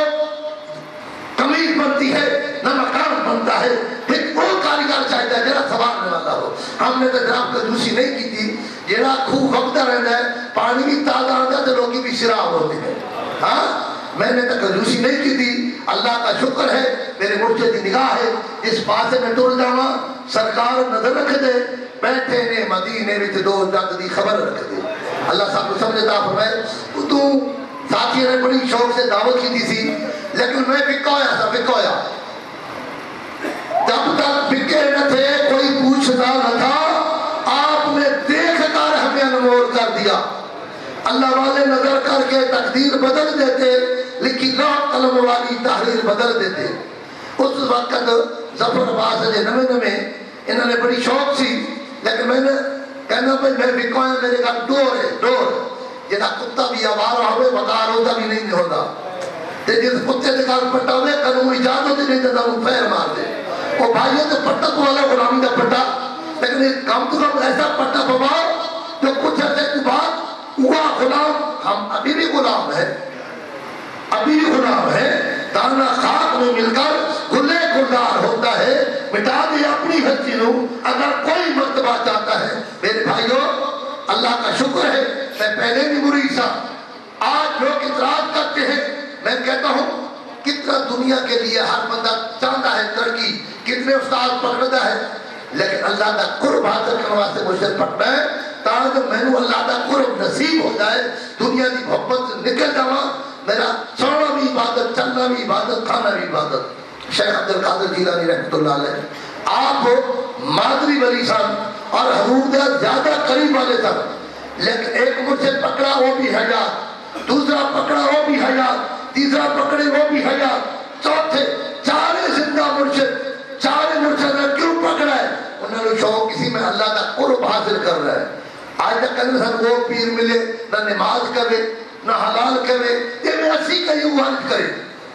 قمیض بنتی ہے, نہ مکان بنتا ہے. ایک وہ کاریگر چاہتا ہے جڑا سوارنے والا ہو. ہم نے تو جناب کنجوسی نہیں کی تھی, جڑا خوہ وقتا رہتا ہے, پانی بھی تازہ آتا ہے تو لوگی بھی شراب ہوتے ہیں. ہاں میں نے تو کنجوسی نہیں کی تھی. اللہ کا شکر ہے میرے مرشد کی نگاہ ہے, اس پاسے میں ٹر جاواں سرکار نظر رکھ دے, بیٹھے نے مدینے وچ دو جگ دی خبر رکھ دے. اللہ صاحب کو سمجھتا فرمائے. تو ساتھی نے بڑی شوق سے دعوت کی تھی لیکن میں فکا ہویا جب تک فکے نہ تھے کوئی پوچھتا نہ تھا, دیا. اللہ والے نظر کر کے تقدیر بدل دیتے, لکھی لوح قلم والی تحریر بدل دیتے. اس وقت ظفر عباس جے نویں انہوں نے بڑی شوق سی, لیکن میں نے کہنا بھائی میں وکواں میرے گھر ڈور ہے, ڈور جہاں کتا بھی آوارا ہوئے بغار ہوتا بھی نہیں ہوتا, جس کتے کے گھر پٹا ہوئے قانون اجازت نہیں دیتا وہ پیر مار دے. وہ بھائیوں تو پٹا تو والا غلامی کا پٹا, لیکن کم تو کم ایسا پٹا بواؤ جو کچھ عرصے کے بعد ہوا غلام, ہم ابھی بھی غلام ہیں, ابھی بھی غلام ہیں, دانا خاک میں مل کر گلے گلدار ہوتا ہے, مٹا دے اپنی ہستی نو اگر کوئی مرتبہ چاہتا ہے. میرے بھائیوں اللہ کا شکر ہے میں پہلے بھی مرید تھا, آج لوگ اعتراض کرتے ہیں, میں کہتا ہوں کتنا دنیا کے لیے ہر بندہ چاہتا ہے ترقی, کتنے استاد پکڑتا ہے, لیکن اللہ کا قرب حاصل کرنے واسطے مجھے پکڑنا ہے تاکہ میں نے اللہ کا قرب نصیب ہو جائے, دنیا کی محبت سے نکل جاواں, میرا سونا بھی عبادت, چلنا بھی عبادت, کھانا بھی عبادت. شیخ عبد القادر جیلانی رحمۃ اللہ علیہ آپ مادری ولی سن اور حضور دے زیادہ قریب والے سن, لیکن ایک مرشد پکڑا وہ بھی حیات, دوسرا پکڑا وہ بھی حیات, تیسرا پکڑے وہ بھی حیات, چوتھے چارے زندہ مرشد, چارے مرشد نے کیوں پکڑا ہے؟ انہوں نے شوق کسی میں اللہ کا قرب حاصل کر رہا ہے. آج تک کہنے سن وہ پیر ملے نہ نماز کرے نہ حلال کرے, یہ میں اسی کا یوں حل کرے.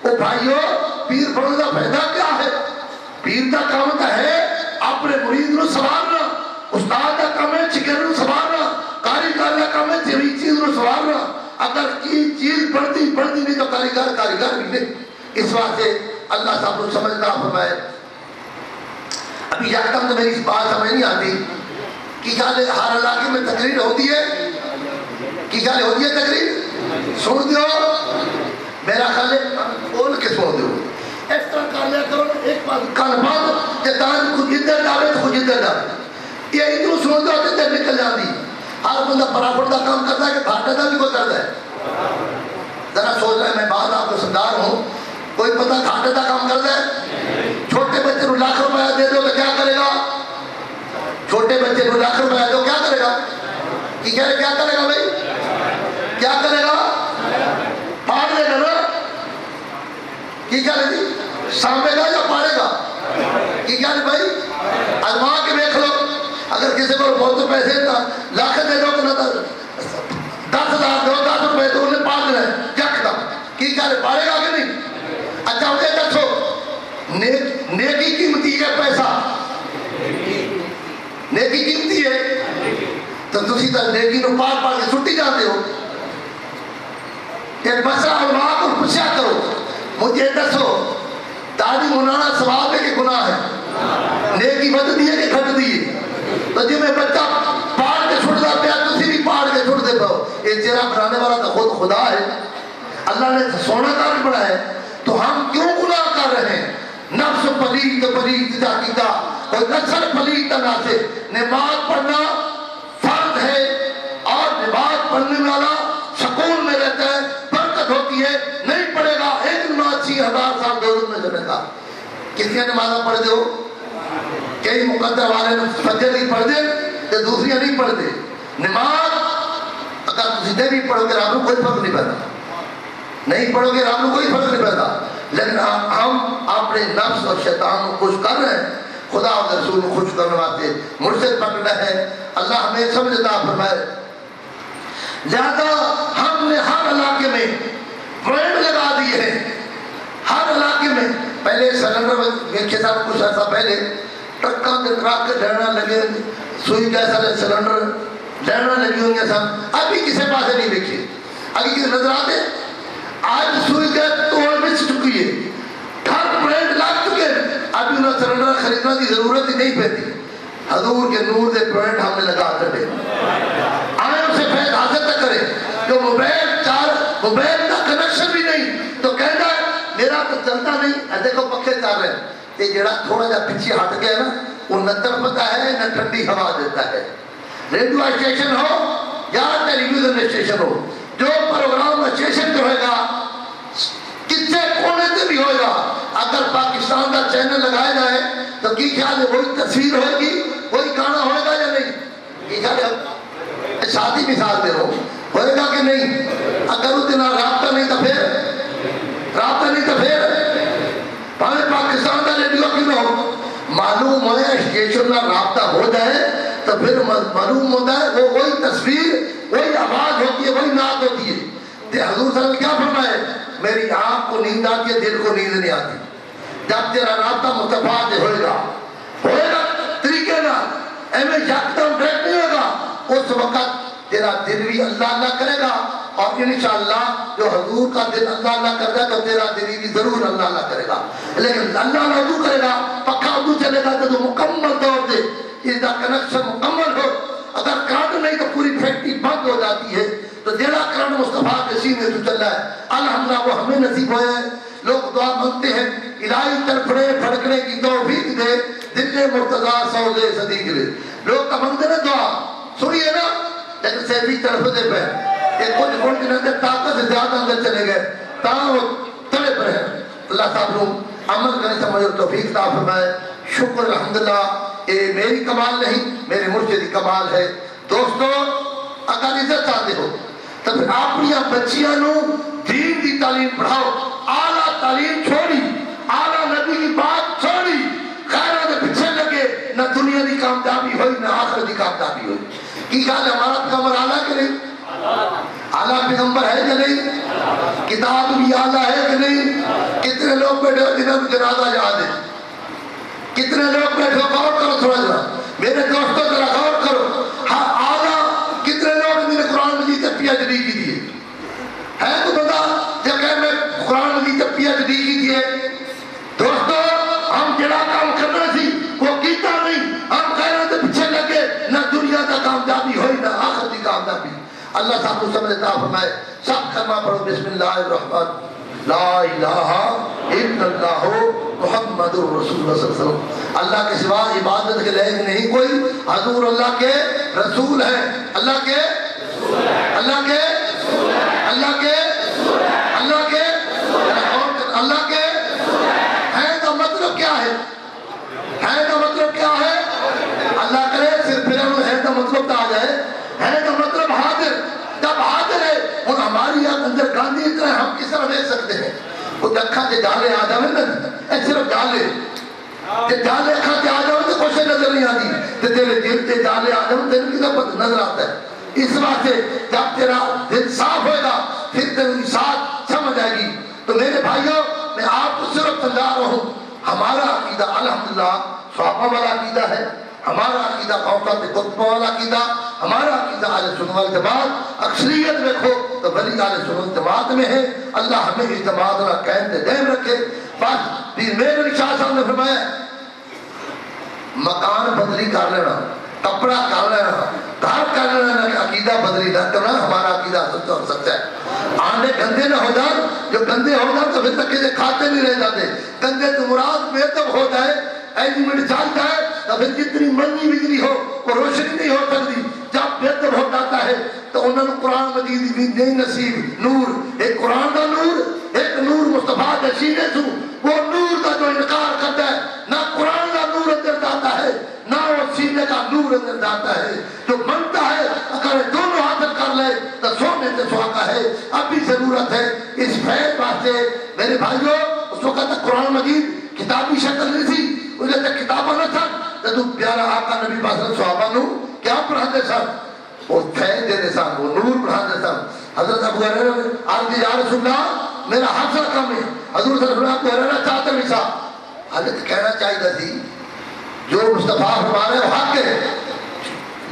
او بھائیو پیر بننے کا فائدہ کیا ہے؟ پیر کا کام کا ہے اپنے مرید نو سوارنا, استاد کا کام ہے شاگرد نو سوارنا, کاریگر کا کام ہے جوی چیز نو سوارنا. اگر چیز بڑھتی نہیں تو کاریگر بھی نہیں. اس واسطے اللہ صاحب کو سمجھنا فرمائے. ابھی یکدم تو میری اس بات سمجھ نہیں آتی کہ کیا ہر علاقے میں تقریر ہوتی ہے, کہ کیا ہوتی ہے تقریر, سن دیو میرا خیال ہے بول کے سن دیو, اس طرح کر لیا کرو ایک بات کل بات کہ دان کچھ ادھر ڈالے تو کچھ ادھر ڈالے, یہ ادھر سن دو ادھر نکل جاتی. ہر بندہ برابر کا کام کرتا ہے کہ گھاٹے کا بھی کوئی کرتا ہے. ذرا سوچ رہے میں بات آپ کو سمجھا ہوں, کوئی بندہ گھاٹے کا کام کرتا ہے؟ چھوٹے بچے کو لاکھ روپیہ دے دو تو کیا کرے گا؟ چھوٹے بچے کو لاکھ روپیہ دو کیا کرے گا؟ کیا کرے گا بھائی, کیا کرے گا؟ پاڑ دے گا نا, کیا لے جی سامنے گا یا پاڑے گا؟ کیا لے بھائی ازما کے دیکھ لو, اگر کسی کو بہت پیسے لاکھ دے دو کہ نہ 10,000 دو 10 روپے تو انہیں پاڑ دینا ہے, کیا لے پاڑے گا کہ نہیں؟ اچھا مجھے دسو نیکی قیمتی ہے, پیسہ نیکی قیمتی ہے, تو تسی تو نیکی نو پاڑ کے چھٹی جاتے ہو. ایک مسئلہ علماء کو پوچھا کرو, مجھے دسو داڑھی منانا ثواب ہے کہ گناہ ہے؟ نیکی بدتی ہے کہ گھٹتی ہے؟ تو جی میں بچہ پاڑ کے چھوڑ دا پیا تسی بھی پاڑ کے چھوڑ دے پاؤ. یہ چہرہ بنانے والا تو خود خدا ہے, اللہ نے سونا کار بنا ہے, تو ہم کیوں گناہ کر رہے ہیں؟ نفس پلید جا کیتا, کوئی نسل پلید نہ سے. نماز پڑھنا فرض ہے اور نماز پڑھنے والا سکون میں رہتا ہے, برکت ہوتی ہے. نہیں پڑھے گا ایک نماز 6000 سال دوزخ میں جائے گا. کس نے نمازیں پڑھ دے ہو؟ کئی مقدر والے نے فجر نہیں پڑھ دے تو دوسریاں نہیں پڑھ دے. نماز اگر تسی نہیں بھی پڑھو گے آپ کو کوئی فرق نہیں پڑتا, نہیں پڑھو گے آپ کو کوئی فرق نہیں پڑتا. لیکن ہم اپنے نفس اور شیطان کو خوش کر رہے ہیں, خدا اور رسول کو خوش کرنے واسطے مرشد پکڑنا ہے. اللہ ہمیں سمجھتا فرمائے. زیادہ ہم نے ہر علاقے میں پوائنٹ لگا دیے ہیں, ہر علاقے میں. پہلے سلنڈر کے ساتھ کچھ ایسا پہلے ٹرکاں کے ٹرک ڈرنا لگے, سوئی جیسا سلنڈر ڈرنا لگی ہوئی ہیں سب, ابھی کسی پاس نہیں دیکھیے, ابھی کسی نظر آتے. آج سوئی گیس توڑ بچ چکی ہے, ہر پوائنٹ لگ چکے ہیں, ابھی انہیں سلنڈر خریدنا کی ضرورت ہی نہیں پڑتی. حضور کے نور دے پوائنٹ ہم نے لگا کر دے آئیں اسے فیض حاصل نہ کرے. جو موبائل کا کنیکشن بھی نہیں تو کہنا میرا تو چلتا نہیں, دیکھو پکھے چل رہے ہیں, یہ جڑا تھوڑا جا پیچھے ہٹ گیا نا وہ نہ تڑپتا ہے نہ ٹھنڈی ہوا دیتا ہے. ریڈیو اسٹیشن ہو یا ٹیلی ویژن اسٹیشن ہو, جو پروگرام اسٹیشن جو ہوئے گا کتنے کونے سے بھی ہوئے گا, اگر پاکستان کا چینل لگایا جائے تو کی خیال ہے وہی تصویر ہوئے گی, وہی گانا ہوئے گا یا نہیں؟ کی خیال ہے شادی مثال دے رہا ہوں، ہوئے گا کہ نہیں؟ اگر اس دن رابطہ نہیں تو پھر پاوے پاکستان کا ریڈیو کیوں نہ ہو، معلوم ہے اسٹیشن کا رابطہ ہو جائے تو پھر معلوم ہوتا ہے وہ وہی تصویر، وہی آواز ہوتی ہے، وہی نعت ہوتی ہے۔ حضور صلی اللہ علیہ وسلم کیا فرمائے؟ میری آنکھ کو نیند آتی ہے، دل کو نیند نہیں آتی۔ جب تیرا رابطہ مصطفیٰ سے ہوئے گا طریقے نہ ایویں یکدم ڈائریکٹ نہیں ہوگا، اس وقت تیرا دل بھی اللہ اللہ کرے گا، اور انشاءاللہ جو حضور کا دل اللہ اللہ کر گا تو تیرا دل بھی ضرور اللہ اللہ کرے گا۔ لیکن اللہ اللہ اردو کرے گا، پکا اردو چلے گا تو مکمل طور سے اس کا کنیکشن مکمل ہو۔ اگر کرنٹ نہیں تو پوری فیکٹری بند ہو جاتی ہے۔ تو جیڑا کرنٹ مصطفیٰ کے سینے سے چل رہا ہے الحمدللہ وہ ہمیں نصیب ہویا ہے۔ لوگ دعا مانگتے ہیں الہی تڑپڑے پھڑکنے کی توفیق دے، دل مرتضیٰ سودے صدیق دے۔ لوگ تو مانگتے ہیں دعا سنیے نا، لیکن سیفی تڑپتے پہ ایک کچھ ملک نے اندر طاقت سے زیادہ اندر چلے گئے تاں وہ تڑپ رہے ہیں۔ اللہ صاحب لوگ عمل کرنے سمجھ اور توفیق عطا فرمائے۔ شکر الحمدللہ، یہ میری کمال نہیں، میرے مرشد کی کمال ہے۔ دوستو اگر عزت چاہتے ہو تو پھر اپنی بچیاں نو دین دی تعلیم پڑھاؤ، اعلیٰ تعلیم چھوڑی، اعلیٰ نبی کی بات چھوڑی، خیروں کے پیچھے لگے، نہ دنیا دی کامیابی ہوئی نہ آخرت دی کامیابی ہوئی۔ کی خیال ہے ہمارا پیغمبر اعلیٰ کہ نہیں؟ اعلیٰ پیغمبر ہے کہ نہیں؟ کتاب بھی اعلیٰ ہے کہ نہیں؟ کتنے لوگ بیٹھے ہو جنہوں کو جنازہ یاد ہے؟ کتنے لوگ بیٹھے ہو؟ غور کرو تھوڑا جا میرے دوستوں ذرا غور کرو۔ ہاں اعلیٰ کتنے لوگ جنہیں قرآن مجید سے پی ایچ ڈی کی دیے ہے؟ تو بتا جب کہ میں قرآن مجید سے پی ایچ ڈی کی دیے۔ دوستو ہم جڑا کام کرنا سی وہ کیتا نہیں، ہم خیروں سے پیچھے لگے، نہ دنیا کا کامیابی ہوئی نہ آخرت کی کامیابی۔ اللہ صاحب کو سمجھ عطا فرمائے۔ سب کلمہ پڑھو بسم اللہ الرحمن لا الہ الا اللہ محمد رسول اللہ صلی اللہ علیہ وسلم۔ اللہ کے سوا عبادت کے لائق نہیں کوئی، حضور اللہ کے رسول ہیں، اللہ کے اللہ کے اللہ کے اللہ کے اللہ کے ہیں کا مطلب کیا ہے؟ ہے کا مطلب کیا ہے؟ اللہ کرے صرف پھر ہے کا مطلب تو آ جائے۔ ہے کا مطلب حاضر، جب حاضر ہے اور ہماری اندر گاندھی اتنا ہے ہم کس طرح دیکھ سکتے ہیں؟ وہ اکھا کے جالے آ جاوے نا، اے صرف جالے تے جالے اکھا کے آ جاوے تو کچھ نظر نہیں آتی، تے تیرے دل تے جالے آ جاوے تیرے کسا پتہ نظر آتا ہے۔ اس واسطے جب تیرا دل صاف ہوئے گا پھر تیری ساتھ سمجھ آئے گی۔ تو میرے بھائیوں میں آپ کو صرف سمجھا رہا ہوں، ہمارا عقیدہ الحمدللہ صحابہ والا عقیدہ ہے، ہمارا عقیدہ غوثہ قطب والا عقیدہ، ہمارا عقیدہ اہل سنت والجماعت، اکثریت دیکھو تو ولی اہل سنت والجماعت میں ہے۔ اللہ ہمیں اس جماعت کا قائم دائم رکھے۔ بس پیر میرے شاہ صاحب نے فرمایا مکان بدلی کر لینا، کپڑا کر لینا، گھر کر لینا، عقیدہ بدلی نہ کرنا، ہمارا عقیدہ سچا اور سچا ہے۔ آنڈے گندے نہ ہو جائیں، جو گندے ہو جائیں تو پھر تک کسی کھاتے نہیں رہ جاتے۔ گندے تو مراد بے تب ہو جائے، ایلیمنٹ جال جائے تو پھر جتنی مرضی بجلی ہو وہ روشنی نہیں ہو سکتی۔ جب بہتر ہو جاتا ہے تو انہوں نے قرآن مجید بھی نہیں نصیب نور، ایک قرآن کا نور، ایک نور مصطفیٰ کے سینے سے، وہ نور کا جو انکار کرتا ہے نہ قرآن کا نور اندر جاتا ہے نہ وہ سینے کا نور اندر جاتا ہے۔ جو منتا ہے اگر دونوں حاصل کر لے تو سونے سے سہاگا ہے۔ اب بھی ضرورت ہے اس فیض واسطے میرے بھائیوں، اس وقت قرآن مجید کتابی شکل نہیں تھی، انہیں تک کتابہ نہ تھا، جدو پیارا آقا نبی پاک صحابہ نو کیا پڑھاتے سن؟ وہ فیض دیتے سن، وہ نور پڑھاتے سن۔ حضرت ابو ہریرہ نے عرض یا رسول اللہ میرا حفظہ کم ہے، حضور صلی اللہ علیہ وسلم ابو ہریرہ چاہتے بھی سا، حضرت کہنا چاہیے تھی جو مصطفیٰ فرما رہے وہ حق ہے،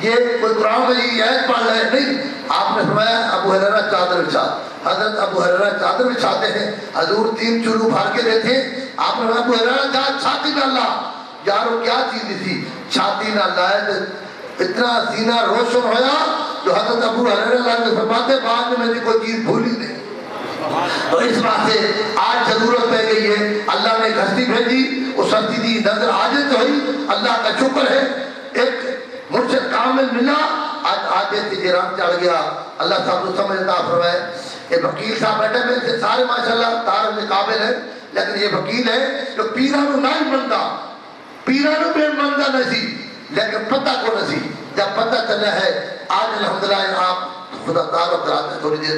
یہ کوئی قرآن میں یہ آیت پڑھ رہے نہیں۔ آپ نے فرمایا ابو ہریرہ چادر بچھا، حضرت ابو ہریرہ چادر بچھاتے ہیں، حضور 3 چلو بھر کے دیتے ہیں۔ آپ نے فرمایا ابو ہریرہ جا چھاتی نہ لا، یارو کیا چیز تھی؟ چھاتی نہ لائے تو اتنا سینہ روشن ہویا جو حضرت ابو ہریرہ نے فرماتے بعد میں نے کوئی چیز بھولی نہیں۔ تو اس بات سے آج ضرورت پہ گئی ہے، اللہ نے ایک ہستی بھیجی، اس ہستی کی نظر عاجز ہوئی، اللہ کا شکر ہے ایک مرشد کامل ملا، آج عاجز سے رنگ چڑھ گیا۔ اللہ صاحب کو سمجھ عطا فرمائے۔ یہ وکیل صاحب بیٹھے میں سے سارے ماشاءاللہ تعارف کے قابل ہیں، لیکن یہ وکیل ہے جو پیرانو نہیں بنتا، پیرانو بے مندا نہیں سی، لیکن پتہ کو نہیں سی جب پتہ چلا ہے آج الحمدللہ آپ خدا تعارف کراتے ہیں تھوڑی دیر.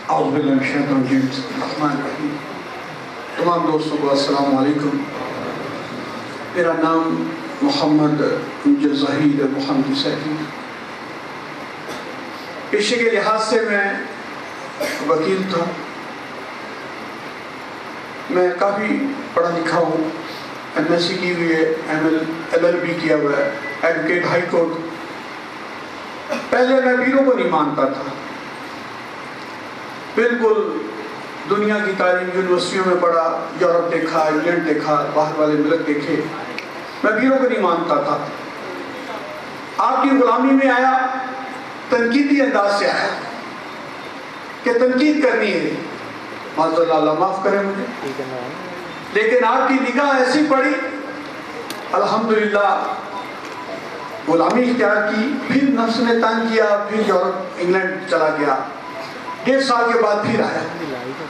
اعوذ باللہ من الشیطان الرجیم. بسم اللہ الرحمن الرحیم. تمام دوستوں کو السلام علیکم. میرا نام محمد زہیر محمد سیفی. پیشے کے لحاظ سے میں وکیل تھا. میں کافی پڑھا لکھا ہوں. ایم ایس سی کی ہوئی ہے, LLB کیا ہوا ہے, ایڈوکیٹ ہائی کورٹ. پہلے میں پیروں کو نہیں مانتا تھا, بالکل دنیا کی تعلیم یونیورسٹیوں میں پڑھا, یورپ دیکھا, انگلینڈ دیکھا, باہر والے ملک دیکھے, میں پیروں کو نہیں مانتا تھا. آپ کی غلامی میں آیا, تنقیدی انداز سے آیا کہ تنقید کرنی ہے, معذ اللہ معاف کریں مجھے, لیکن آپ کی نگاہ ایسی پڑی, الحمدللہ غلامی اختیار کی, پھر نفس نے تنگ کیا, پھر یورپ انگلینڈ چلا گیا, 1.5 سال کے بعد پھر آیا,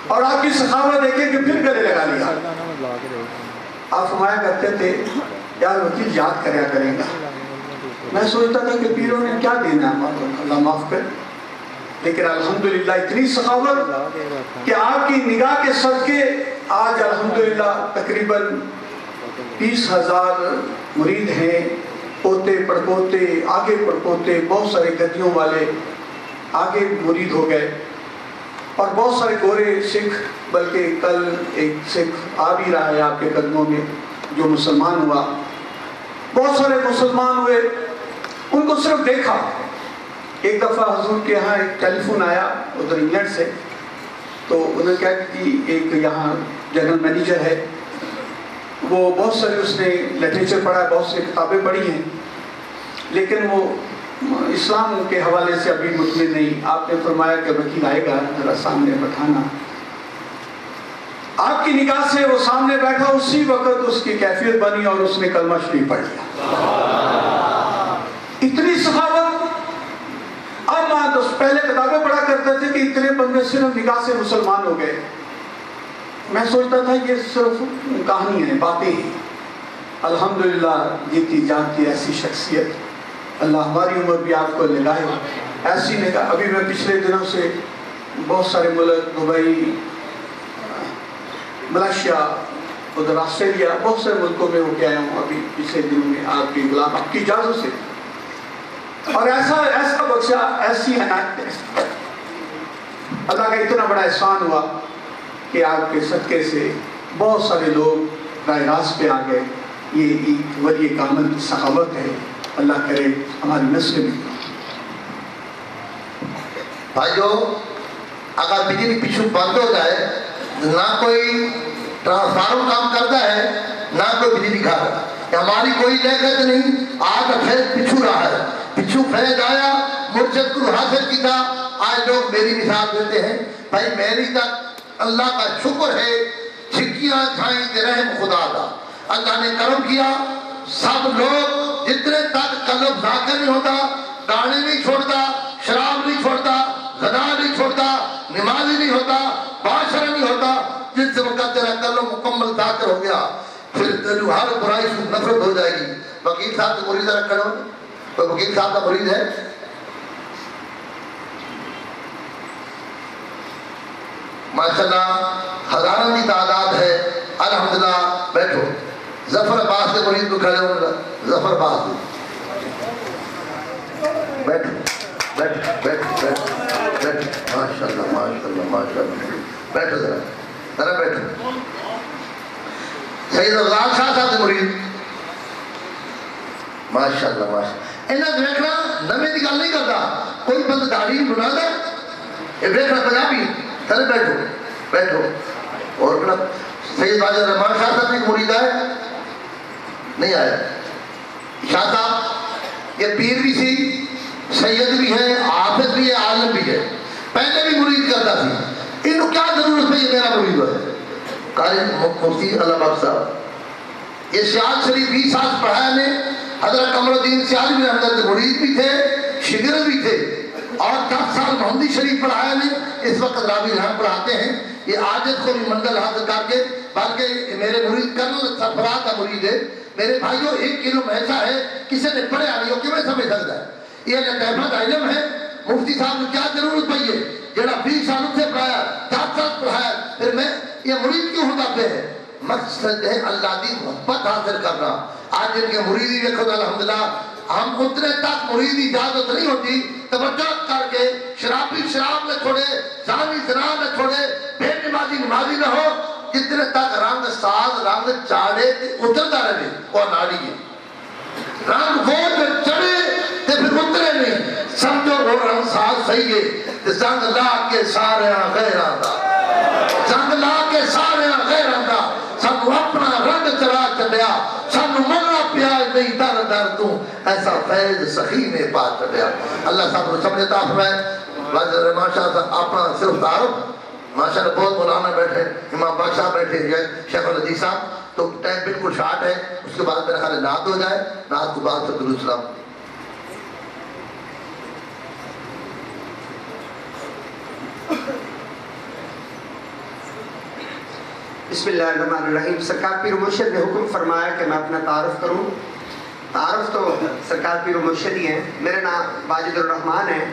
اور آپ کی سخاوت دیکھیں کہ پھر گلے لگا لیا. آپ فرمایا کرتے تھے یار وکیل یاد کریں گا. میں سوچتا تھا کہ پیروں نے کیا دینا ہے, اللہ معاف کر, لیکن الحمدللہ اتنی سخاوت کہ آپ کی نگاہ کے صدقے آج الحمدللہ تقریباً 20,000 مرید ہیں, پوتے پڑپوتے, آگے پڑپوتے, بہت سارے گدیوں والے آگے مرید ہو گئے, اور بہت سارے گورے سکھ, بلکہ کل ایک سکھ آ بھی رہا ہے آپ کے قدموں میں جو مسلمان ہوا. بہت سارے مسلمان ہوئے, ان کو صرف دیکھا. ایک دفعہ حضور کے یہاں ایک ٹیلی فون آیا ادھر انگلینڈ سے, تو انہوں نے کہا کہ ایک یہاں جنرل مینیجر ہے, وہ بہت سارے اس نے لٹریچر پڑھا ہے, بہت سی کتابیں پڑھی ہیں, لیکن وہ اسلام کے حوالے سے ابھی مطمئن نہیں. آپ نے فرمایا کہ وکیل آئے گا, ذرا سامنے بٹھانا. آپ کی نگاہ سے وہ سامنے بیٹھا, اسی وقت اس کی کیفیت بنی اور اس نے کلمہ شریف پڑھ لیا. اتنی سخاوت. اب پہلے کتابیں پڑھا کرتے تھے کہ اتنے بندے صرف نگاہ سے مسلمان ہو گئے. میں سوچتا تھا یہ صرف کہانی ہے, باتیں ہیں. الحمدللہ جیتی جانتی ایسی شخصیت, اللہ ہماری عمر بھی آپ کو لگائے ایسی نگاہ. ابھی میں پچھلے دنوں سے بہت سارے ملک, دبئی, ملیشیا, ادھر آسٹریلیا, بہت سارے ملکوں میں ہو کے آیا ہوں ابھی پچھلے دنوں میں, آپ کی غلام آپ کی اجازت سے. اور ایسا بخشا, ایسی عنایت, اللہ کا اتنا بڑا احسان ہوا کہ آپ کے صدقے سے بہت سارے لوگ راہ راست پہ آ گئے. یہ ایک ولی کامل کی سخاوت ہے, اللہ کرے ہماری نسل میں. بھائیو, اگر بجلی پیچھو بند ہو جائے, نہ کوئی ٹرانسفارم کام کرتا ہے, نہ کوئی بجلی گھر, ہماری کوئی لیکت نہیں. آج فیض پچھو رہا ہے, پچھو فیض آیا, مرشد کو حاصل کیا. آج لوگ میری مثال دیتے ہیں, بھائی میری تک اللہ کا شکر ہے, چھکیاں کھائیں کہ رحم خدا کا, اللہ نے کرم کیا. سب لوگ جتنے تک قلب ذاکر نہیں ہوتا, گانے نہیں چھوڑتا, شراب نہیں چھوڑتا, غنا نہیں چھوڑتا, نمازی نہیں ہوتا, باشر نہیں ہوتا, جس وقت تیرا قلب مکمل ذاکر ہو گیا, پھر تیرو ہر برائی سے نفرت ہو جائے گی. وکیل صاحب تو مرید رکھنا ہو, کوئی وکیل صاحب کا مرید ہے؟ ماشاءاللہ ہزاروں کی تعداد ہے, الحمدللہ. بیٹھو, ظفر عباس کے مرید کو کھڑے ہونا, ظفر عباس بیٹھو بیٹھو بیٹھو بیٹھو بیٹھو, ماشاءاللہ ماشاءاللہ ماشاءاللہ, بیٹھو ذرا بیٹھو. سید غلام شاہ صاحب کے مرید, ماشاءاللہ ماشاءاللہ. انہیں دیکھنا نمے کی گل نہیں کرتا, کوئی بند داڑھی بنا دے, یہ دیکھنا پنجابی. چلے بیٹھو بیٹھو. اور سید واجد رحمان شاہ صاحب کی مرید ہے, نہیں آیا. شاہ صاحب یہ پیر بھی سی, سید بھی ہے, حافظ بھی ہے, عالم بھی ہے, پہلے بھی مرید کرتا تھی. انہوں کیا ضرورت ہے یہ میرا مرید ہے؟ قاری مفتی اللہ بخش صاحب یہ سیاحت شریف 20 سال پڑھایا نے. حضرت قمر الدین سیالی بھی ہمدرد مرید بھی تھے, شگرد بھی تھے. اور 10 سال محمدی شریف پڑھایا میں، اس وقت راوی ریحان پڑھاتے ہیں۔ یہ عاجز کو بھی منزل حاصل کر کے، بلکہ میرے مرید کرنل سرفراز کا مرید ہے۔ میرے بھائیوں، ایک علم ایسا ہے کسی نے پڑھا نہیں ہو کہ میں سمجھ سکتا ہے، یہ لطیفہ کا علم ہے۔ مفتی صاحب نے کیا ضرورت پئی ہے، جڑا 20 سال سے پڑھایا، 10 سال پڑھایا، پھر میں یہ مرید کیوں ہوتا پہ ہے؟ مقصد ہے اللہ کی محبت حاصل کرنا۔ آج جن کے مریدی دیکھو الحمدللہ، ہم اتنے تک مریدی اجازت نہیں ہوتی، توجہ کر کے شرابی شراب نہ چھوڑے، زانی زنا نہ چھوڑے، بے نمازی نمازی نہ ہو، جتنے تک رنگ ساز رنگ چاڑے اترتا رہے اور ناڑی ہے رنگ وہ جو چڑھے تے پھر اترے نہیں، سمجھو وہ رنگ ساز صحیح ہے تے زنگ لا کے سارے غیر آتا، زنگ لا کے سارے غیر آتا، سانو اپنا رنگ چڑھا چڑیا، سانو مرنا پیا نہیں در در تو ایسا فیض سخی نے پا چڑیا۔ اللہ صاحب نے سمجھتا فرمائے ماشاء اللہ اپنا صرف تعارف ماشاء اللہ بہت مولانا بیٹھے، امام بادشاہ بیٹھے ہیں، شیخ العزیز صاحب، تو ٹائم بالکل شارٹ ہے، اس کے بعد میرا خیال ہے نعت ہو جائے، نعت کے بعد سے درود سلام۔ بسم اللہ الرحمن الرحیم۔ سرکار پیر و مرشد نے حکم فرمایا کہ میں اپنا تعارف کروں۔ تعارف تو سرکار پیر و مرشد ہی ہیں۔ میرا نام واجد الرحمن ہے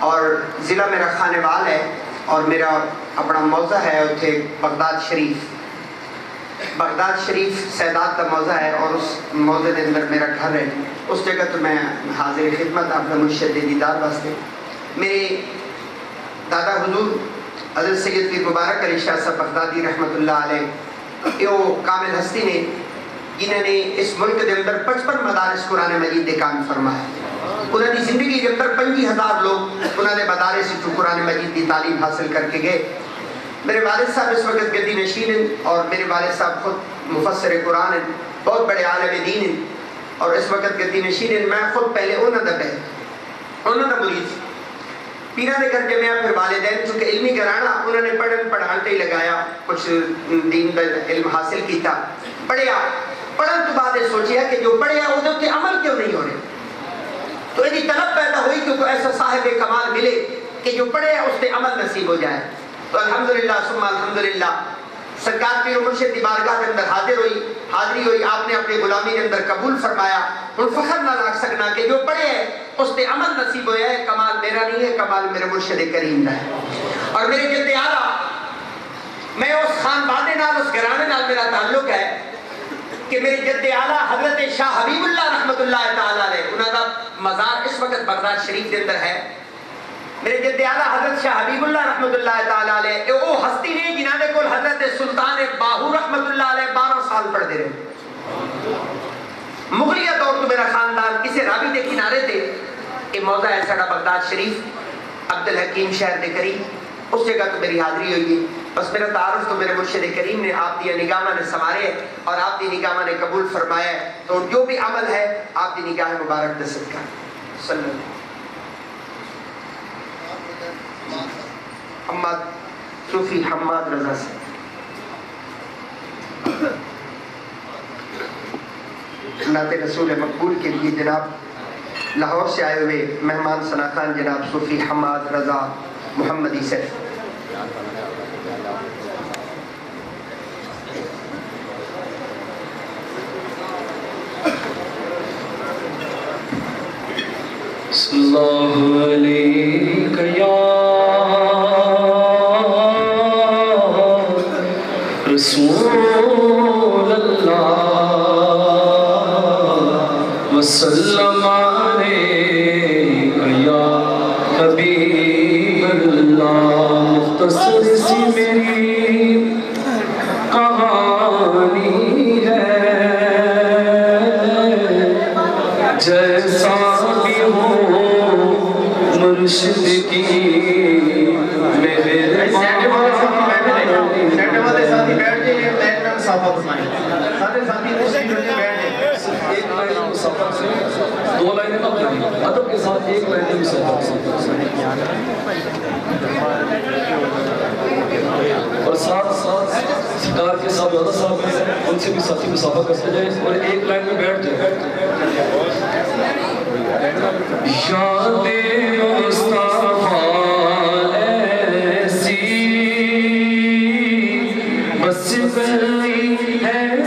اور ضلع میرا خانوال ہے اور میرا اپنا موضع ہے اتھے بغداد شریف۔ بغداد شریف سیدات کا موضع ہے اور اس موضع کے اندر میرا گھر ہے۔ اس جگہ تو میں حاضر خدمت اپنا مرشد دیدار واسطے۔ میرے دادا حضور حضرت سید پیر مبارک علی شاہ صاحب بغدادی رحمۃ اللہ علیہ یہ کامل ہستی نے جنہوں نے اس ملک کے اندر 55 مدارس قرآن مجید دے کام فرمایا۔ انہوں نے زندگی کے اندر 25,000 لوگ انہوں نے مدارس سے قرآن مجید کی تعلیم حاصل کر کے گئے۔ میرے والد صاحب اس وقت گدی نشین ہیں اور میرے والد صاحب خود مفسر قرآن ہیں، بہت بڑے عالم دین ہیں اور اس وقت گدی نشین ہیں۔ میں خود پہلے انہوں نے مرید پیرا نے کر کے میں پھر والدین چونکہ علمی گھرانہ انہوں نے پڑھان تے ہی لگایا، کچھ دین کا علم حاصل کیتا، پڑھیا، پڑھن تو بعد سوچیا کہ جو پڑھیا وہ تے عمل کیوں نہیں ہو رہے، تو یہ طلب پیدا ہوئی کہ کوئی ایسا صاحب کمال ملے کہ جو پڑھے اس پہ عمل نصیب ہو جائے۔ تو الحمدللہ ثم الحمدللہ سرکار پیر و مرشد کی بارگاہ کے اندر حاضری ہوئی، آپ نے اپنی غلامی کے اندر قبول فرمایا۔ ہن فخر نہ لاگ سکنا کہ جو پڑھے ہے اس پہ عمل نصیب ہویا ہے، کمال میرا نہیں ہے، کمال میرے مرشد کریم کا ہے۔ اور میرے جد اعلیٰ، میں اس خاندان نال اس گھرانے نال میرا تعلق ہے کہ میرے جد اعلیٰ حضرت شاہ حبیب اللہ رحمۃ اللہ تعالیٰ علیہ، انہوں کا مزار اس وقت بغداد شریف کے اندر ہے۔ میرے جد اعلیٰ حضرت شاہ حبیب اللہ رحمۃ اللہ تعالیٰ علیہ وہ ہستی نے جنہوں نے کول حضرت سلطان باہو رحمۃ اللہ علیہ 12 سال پڑھتے رہے۔ مغلیہ دور تو میرا خاندان کسی راوی کے کنارے تھے۔ یہ موضع ہے ساڑا بغداد شریف، عبدالحکیم شہر دے قریب، اس جگہ تو میری حاضری ہوئی ہے۔ بس میرا تعارف تو میرے مرشد کریم نے آپ دی نگاہ نے سنوارے اور آپ دی نگاہ نے قبول فرمایا ہے، تو جو بھی عمل ہے آپ دی نگاہ مبارک دے صدقہ صلی اللہ حماد صوفی حماد رضا سے نعت رسول مقبول کے لیے جناب لاہور سے آئے ہوئے مہمان ثنا خان جناب صوفی حماد رضا محمدی سے صلی اللہ علیہ یا رسول اللہ وسلم علیہ یا حبیب اللہ۔ مختصر سی میری کہانی ہے، جیسا بھی ہو مرشد کی دو لائنیں نہ پڑھیں، ادب کے ساتھ ایک لائن بھی ساتھ اور ساتھ سرکار کے ساتھ زیادہ صاحب ہیں ان سے بھی ساتھی مسافہ کرتے جائیں اور ایک لائن میں بیٹھ جائیں۔ یاد استاد بس گئی ہے